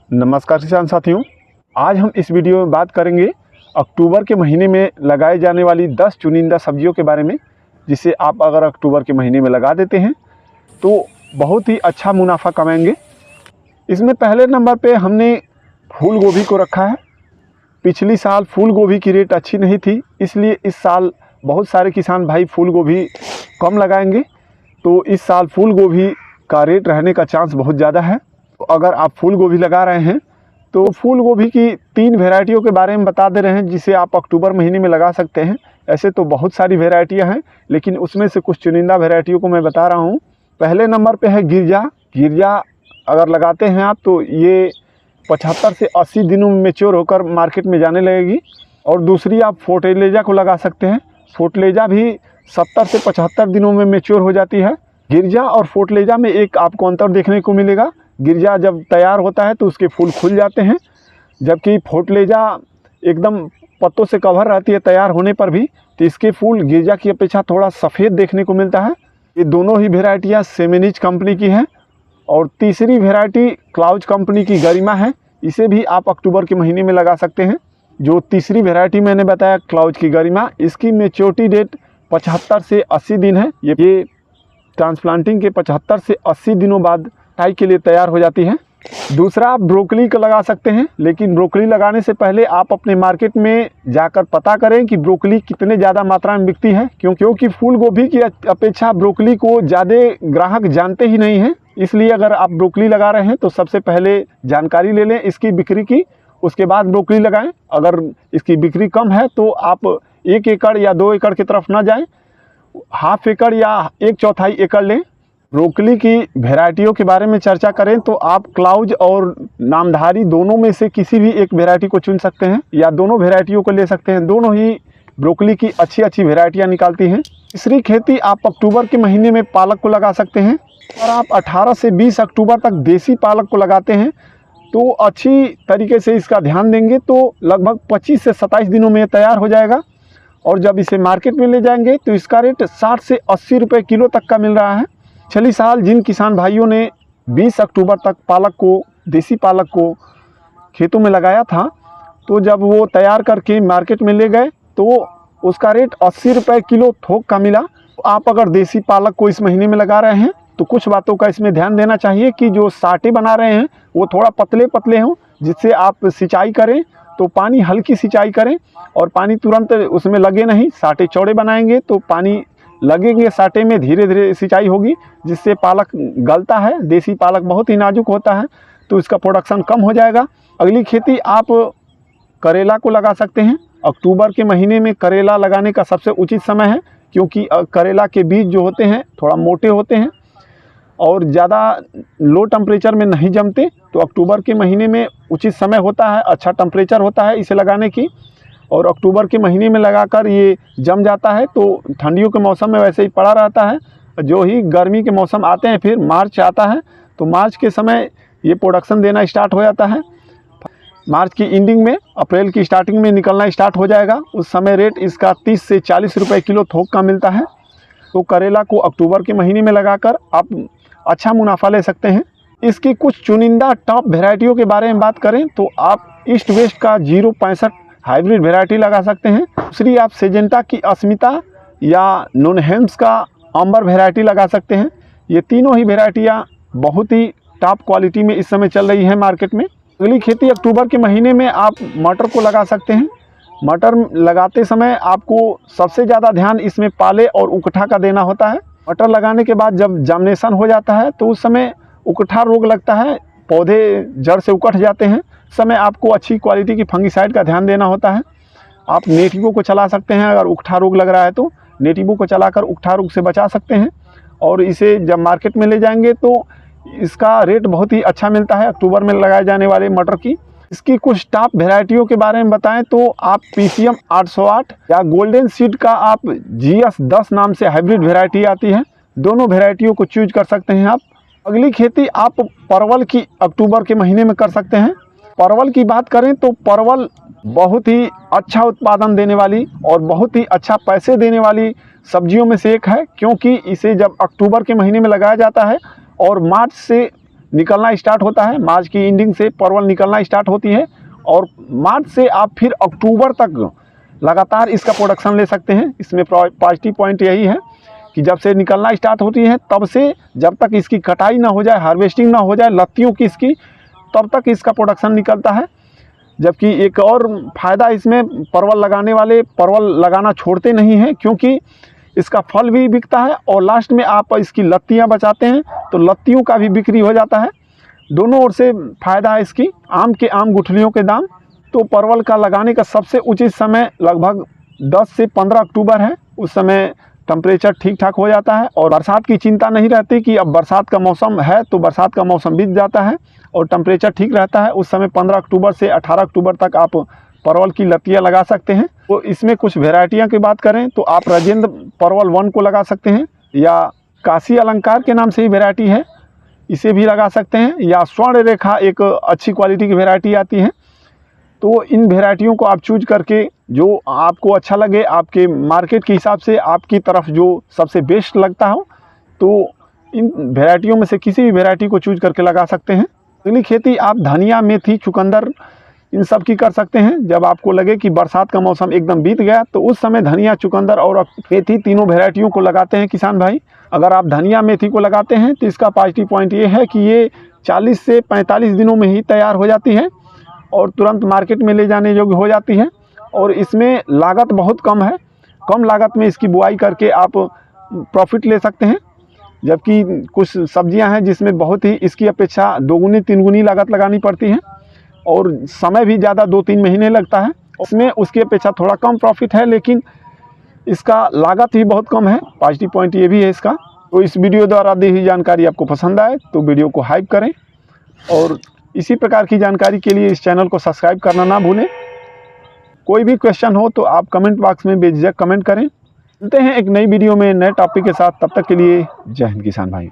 नमस्कार किसान साथियों, आज हम इस वीडियो में बात करेंगे अक्टूबर के महीने में लगाए जाने वाली 10 चुनिंदा सब्जियों के बारे में, जिसे आप अगर अक्टूबर के महीने में लगा देते हैं तो बहुत ही अच्छा मुनाफा कमाएंगे। इसमें पहले नंबर पे हमने फूल गोभी को रखा है। पिछली साल फूल गोभी की रेट अच्छी नहीं थी, इसलिए इस साल बहुत सारे किसान भाई फूल गोभी कम लगाएंगे, तो इस साल फूल गोभी का रेट रहने का चांस बहुत ज़्यादा है। तो अगर आप फूल गोभी लगा रहे हैं तो फूल गोभी की 3 वेराइटियों के बारे में बता दे रहे हैं, जिसे आप अक्टूबर महीने में लगा सकते हैं। ऐसे तो बहुत सारी वेराइटियां हैं, लेकिन उसमें से कुछ चुनिंदा वेराइटियों को मैं बता रहा हूं। पहले नंबर पे है गिरजा। गिरजा अगर लगाते हैं आप तो ये 75 से 80 दिनों में मैच्योर होकर मार्केट में जाने लगेगी। और दूसरी आप फोर्टलेजा को लगा सकते हैं। फोर्टलेजा भी 70 से 75 दिनों में मैच्योर हो जाती है। गिरजा और फोर्टलेजा में एक आपको अंतर देखने को मिलेगा। गिरजा जब तैयार होता है तो उसके फूल खुल जाते हैं, जबकि फोर्टलेजा एकदम पत्तों से कवर रहती है तैयार होने पर भी, तो इसके फूल गिरजा की अपेक्षा थोड़ा सफ़ेद देखने को मिलता है। ये दोनों ही वेराइटियाँ सेमेनिज कंपनी की हैं। और तीसरी वेराइटी क्लाउज कंपनी की गरिमा है। इसे भी आप अक्टूबर के महीने में लगा सकते हैं। जो तीसरी वेराइटी मैंने बताया क्लाउज की गरिमा, इसकी मैच्योरिटी डेट 75 से 80 दिन है। ये ट्रांसप्लांटिंग के 75 से 80 दिनों बाद कटाई के लिए तैयार हो जाती है। दूसरा आप ब्रोकली को लगा सकते हैं, लेकिन ब्रोकली लगाने से पहले आप अपने मार्केट में जाकर पता करें कि ब्रोकली कितने ज़्यादा मात्रा में बिकती है, क्योंकि फूल गोभी की अपेक्षा ब्रोकली को ज़्यादा ग्राहक जानते ही नहीं हैं। इसलिए अगर आप ब्रोकली लगा रहे हैं तो सबसे पहले जानकारी ले लें इसकी बिक्री की, उसके बाद ब्रोकली लगाएं। अगर इसकी बिक्री कम है तो आप 1 एकड़ या 2 एकड़ की तरफ ना जाएं, ½ एकड़ या 1/4 एकड़ लें। ब्रोकली की वेराइटियों के बारे में चर्चा करें तो आप क्लाउज और नामधारी दोनों में से किसी भी एक वेराइटी को चुन सकते हैं, या दोनों वेराइटियों को ले सकते हैं। दोनों ही ब्रोकली की अच्छी वेराइटियां निकालती हैं। तीसरी खेती आप अक्टूबर के महीने में पालक को लगा सकते हैं। और आप 18 से 20 अक्टूबर तक देसी पालक को लगाते हैं तो अच्छी तरीके से इसका ध्यान देंगे तो लगभग 25 से 27 दिनों में तैयार हो जाएगा। और जब इसे मार्केट में ले जाएंगे तो इसका रेट 60 से 80 रुपये किलो तक का मिल रहा है। पिछले साल जिन किसान भाइयों ने 20 अक्टूबर तक देसी पालक को खेतों में लगाया था, तो जब वो तैयार करके मार्केट में ले गए तो उसका रेट 80 रुपये किलो थोक का मिला। आप अगर देसी पालक को इस महीने में लगा रहे हैं तो कुछ बातों का इसमें ध्यान देना चाहिए कि जो साटे बना रहे हैं वो थोड़ा पतले हों, जिससे आप सिंचाई करें तो पानी हल्की सिंचाई करें और पानी तुरंत उसमें लगे नहीं। साटे चौड़े बनाएंगे तो पानी लगेंगे साटे में, धीरे धीरे सिंचाई होगी, जिससे पालक गलता है। देसी पालक बहुत ही नाजुक होता है तो इसका प्रोडक्शन कम हो जाएगा। अगली खेती आप करेला को लगा सकते हैं। अक्टूबर के महीने में करेला लगाने का सबसे उचित समय है, क्योंकि करेला के बीज जो होते हैं थोड़ा मोटे होते हैं और ज़्यादा लो टेम्परेचर में नहीं जमते। तो अक्टूबर के महीने में उचित समय होता है, अच्छा टेम्परेचर होता है इसे लगाने की। और अक्टूबर के महीने में लगाकर ये जम जाता है तो ठंडियों के मौसम में वैसे ही पड़ा रहता है। जो ही गर्मी के मौसम आते हैं, फिर मार्च आता है तो मार्च के समय ये प्रोडक्शन देना स्टार्ट हो जाता है। मार्च की एंडिंग में अप्रैल की स्टार्टिंग में निकलना स्टार्ट हो जाएगा। उस समय रेट इसका 30 से 40 रुपये किलो थोक का मिलता है। तो करेला को अक्टूबर के महीने में लगाकर आप अच्छा मुनाफा ले सकते हैं। इसकी कुछ चुनिंदा टॉप वेराइटियों के बारे में बात करें तो आप ईस्ट वेस्ट का 065 हाइब्रिड वेराइटी लगा सकते हैं। दूसरी आप सेजेंटा की अस्मिता या नोनहेम्स का अंबर वेराइटी लगा सकते हैं। ये तीनों ही वेराइटियाँ बहुत ही टॉप क्वालिटी में इस समय चल रही हैं मार्केट में। अगली खेती अक्टूबर के महीने में आप मटर को लगा सकते हैं। मटर लगाते समय आपको सबसे ज़्यादा ध्यान इसमें पाले और उकठा का देना होता है। मटर लगाने के बाद जब जर्मिनेशन हो जाता है तो उस समय उकठा रोग लगता है, पौधे जड़ से उकठ जाते हैं। समय आपको अच्छी क्वालिटी की फंगिसाइड का ध्यान देना होता है। आप नेटिवो को चला सकते हैं, अगर उकठा रोग लग रहा है तो नेटिवो को चलाकर उकठा रोग से बचा सकते हैं। और इसे जब मार्केट में ले जाएंगे तो इसका रेट बहुत ही अच्छा मिलता है अक्टूबर में लगाए जाने वाले मटर की। इसकी कुछ टॉप वेराइटियों के बारे में बताएं तो आप PCM 808 या गोल्डन सीड का आप GS 10 नाम से हाइब्रिड वेराइटी आती है, दोनों वेराइटियों को चूज कर सकते हैं आप। अगली खेती आप परवल की अक्टूबर के महीने में कर सकते हैं। परवल की बात करें तो परवल बहुत ही अच्छा उत्पादन देने वाली और बहुत ही अच्छा पैसे देने वाली सब्जियों में से एक है, क्योंकि इसे जब अक्टूबर के महीने में लगाया जाता है और मार्च से निकलना स्टार्ट होता है, मार्च की एंडिंग से परवल निकलना स्टार्ट होती है और मार्च से आप फिर अक्टूबर तक लगातार इसका प्रोडक्शन ले सकते हैं। इसमें पॉजिटिव पॉइंट यही है कि जब से निकलना स्टार्ट होती है तब से जब तक इसकी कटाई ना हो जाए, हार्वेस्टिंग ना हो जाए लत्तियों की इसकी, तब तक इसका प्रोडक्शन निकलता है। जबकि एक और फ़ायदा इसमें परवल लगाने वाले परवल लगाना छोड़ते नहीं हैं, क्योंकि इसका फल भी बिकता है और लास्ट में आप इसकी लत्तियां बचाते हैं तो लत्तियों का भी बिक्री हो जाता है। दोनों ओर से फ़ायदा है इसकी। आम के आम गुठलियों के दाम। तो परवल का लगाने का सबसे उचित समय लगभग 10 से 15 अक्टूबर है। उस समय टेम्परेचर ठीक ठाक हो जाता है और बरसात की चिंता नहीं रहती कि अब बरसात का मौसम है, तो बरसात का मौसम बीत जाता है और टेम्परेचर ठीक रहता है। उस समय 15 अक्टूबर से 18 अक्टूबर तक आप परवल की लत्तियाँ लगा सकते हैं। तो इसमें कुछ वेराइटियाँ की बात करें तो आप राजेंद्र परवल 1 को लगा सकते हैं, या काशी अलंकार के नाम से ही वेराइटी है, इसे भी लगा सकते हैं, या स्वर्ण रेखा एक अच्छी क्वालिटी की वेराइटी आती है। तो इन वेराइटियों को आप चूज करके जो आपको अच्छा लगे, आपके मार्केट के हिसाब से आपकी तरफ जो सबसे बेस्ट लगता हो, तो इन वेराइटियों में से किसी भी वेराइटी को चूज करके लगा सकते हैं। अगली खेती आप धनिया, मेथी, चुकंदर इन सब की कर सकते हैं। जब आपको लगे कि बरसात का मौसम एकदम बीत गया तो उस समय धनिया, चुकंदर और मेथी तीनों वेराइटियों को लगाते हैं किसान भाई। अगर आप धनिया, मेथी को लगाते हैं तो इसका पॉजिटिव पॉइंट ये है कि ये 40 से 45 दिनों में ही तैयार हो जाती है और तुरंत मार्केट में ले जाने योग्य हो जाती है और इसमें लागत बहुत कम है। कम लागत में इसकी बुआई करके आप प्रॉफिट ले सकते हैं। जबकि कुछ सब्जियां हैं जिसमें बहुत ही इसकी अपेक्षा 2 गुनी 3 गुनी लागत लगानी पड़ती है और समय भी ज़्यादा 2-3 महीने लगता है। उसमें उसकी अपेक्षा थोड़ा कम प्रॉफिट है, लेकिन इसका लागत भी बहुत कम है। पॉजिटिव पॉइंट ये भी है इसका। तो इस वीडियो द्वारा दी हुई जानकारी आपको पसंद आए तो वीडियो को हाइप करें और इसी प्रकार की जानकारी के लिए इस चैनल को सब्सक्राइब करना ना भूलें। कोई भी क्वेश्चन हो तो आप कमेंट बॉक्स में बेझिझक कमेंट करें। मिलते हैं एक नई वीडियो में नए टॉपिक के साथ। तब तक के लिए जय हिंद किसान भाई।